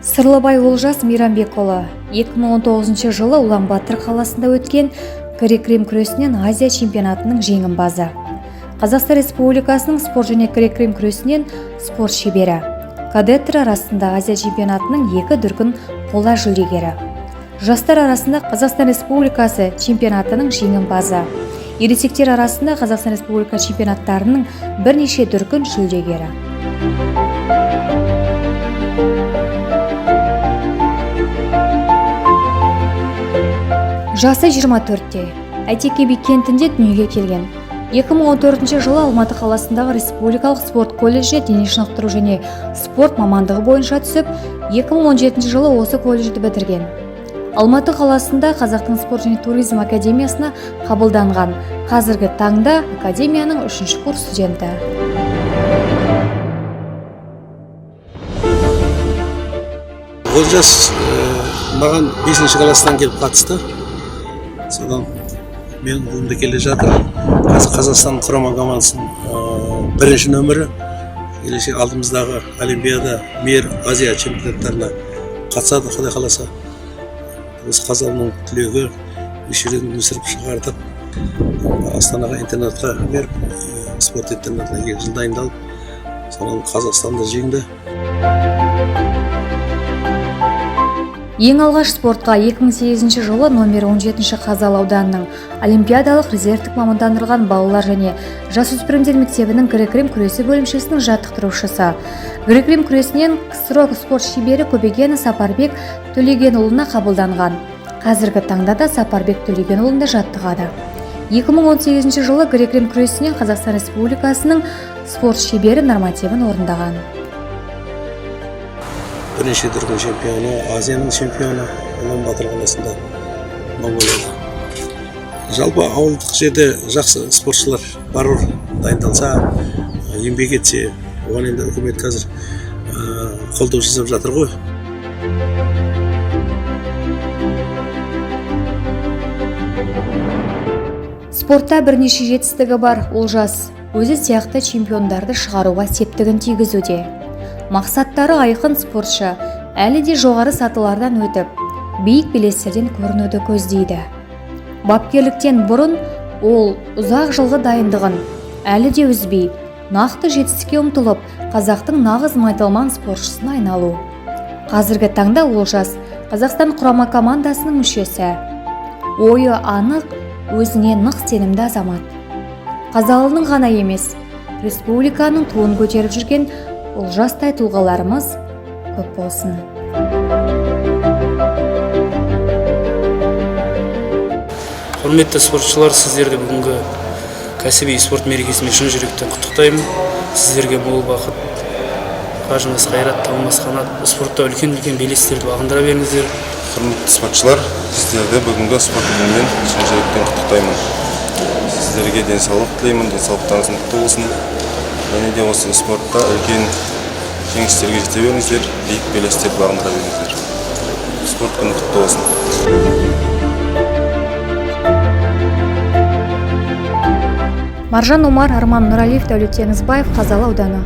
Сырлыбай Олжас Мейрамбекұлы 2019 жылы Улан-Батыр қаласында өткен грек-рим күресінен Азия чемпионатының жеңімпазы. Қазақстан Республикасының спорт және грек-рим күресінен спорт шебері. Кадеттер арасында Азия чемпионатының 2 дүркін қола жүлдегері. Жастар арасында Қазақстан Республикасы чемпионатының жеңімпазы. Ересектер арасында Қазақстан Республикасы чемпионаттарының бірнеше дүркін жүлдегері. Жасы 24-те, Әйтеке би кентінде дүниеге келген. 2014 жылы Алматы қаласындағы Республикалық спорт колледжі дене шынықтыру және спорт мамандығы бойынша түсіп, 2017 жылы осы колледжді бітірген. Алматы қаласында Қазақтың спорт және туризм академиясына қабылданған. Қазіргі таңда академияның 3-ші курс студенті. Олжас маған 5-ші класстан келіп қатысты. Содан мен бүгінде келе жатыр. Қазақстан құрама командасының бірінші нөмірі. Келешек алдымыздағы Олимпиада, Мейр, Азия чемпионаттарына қатысады, Құдай қаласа. Осы қазағымның түлегі мүшелерін өсіріп шығардық. Астанаға интернатқа беріп, спорт интернатына 2 жыл дайындалып, содан Қазақстанда жеңді. Ең алғаш спортқа 2008 жылы номер 17 Қазалы ауданының Олимпиадалық резервтік мамандандырылған балалар және жасөспірімдер мектебінің грек-рим күресі бөлімшесінің жаттықтырушысы. Грек-рим күресінен КСРО спорт шебері Көбеген Сапарбек Төлегенұлына қабылданған. Қазіргі таңда да Сапарбек Төлегенұлында жаттығады. 2018 жылы грек-рим күресінен Қазақстан Республикасының спорт шебері нормативін орындаған. Бірінші дүркін чемпионы, Азияның чемпионы, Улан-Батыр қаласында Монголияда. Жалпы ауылдық жерде жақсы спортшылар бар, дайындалса, еңбек етсе, оған енді үкімет қазір қолдау жасап жатыр ғой. Спортта бірнеше жетістігі бар Олжас өзі сияқты чемпиондарды шығаруға септігін тигізуде. Мақсаттары айқын спортшы әлі де жоғары сатылардан өтіп, биік белестерден көрінуді көздейді. Бапкерліктен бұрын ол ұзақ жылғы дайындығын әлі де үзбей, нақты жетістікке ұмтылып, қазақтың нағыз майталман спортшысына айналу. Қазіргі таңда Олжас Қазақстан құрама командасының мүшесі. Ойы анық, өзіне нық сенімді азамат. Қазалының ғана емес, республиканың туын көтеріп жүрген Олжастай тұлғаларымыз көп болсын. Құрметті спортшылар, сіздерді бүгінгі кәсіби спорт мерекесімен шын жүректен құттықтаймын. Сіздерге мол бақыт, қажымас қайрат, талмас қанат, спортта үлкен-үлкен белестерді бағындыра беріңіздер. Құрметті спортшылар, сіздерді бүгінгі спорт күнімен шын жүректен құттықтаймын. Сіздерге денсаулық тілеймін, денсаулықтарыңыз мықты болсын. Және де осы спортта үлкен жеңістерге жете беріңіздер, биік белестерді бағындыра беріңіздер. Спорт күні құтты болсын. Маржан Омар, Арман Нұралиев, Дәулет Теңізбаев, Қазалы ауданы.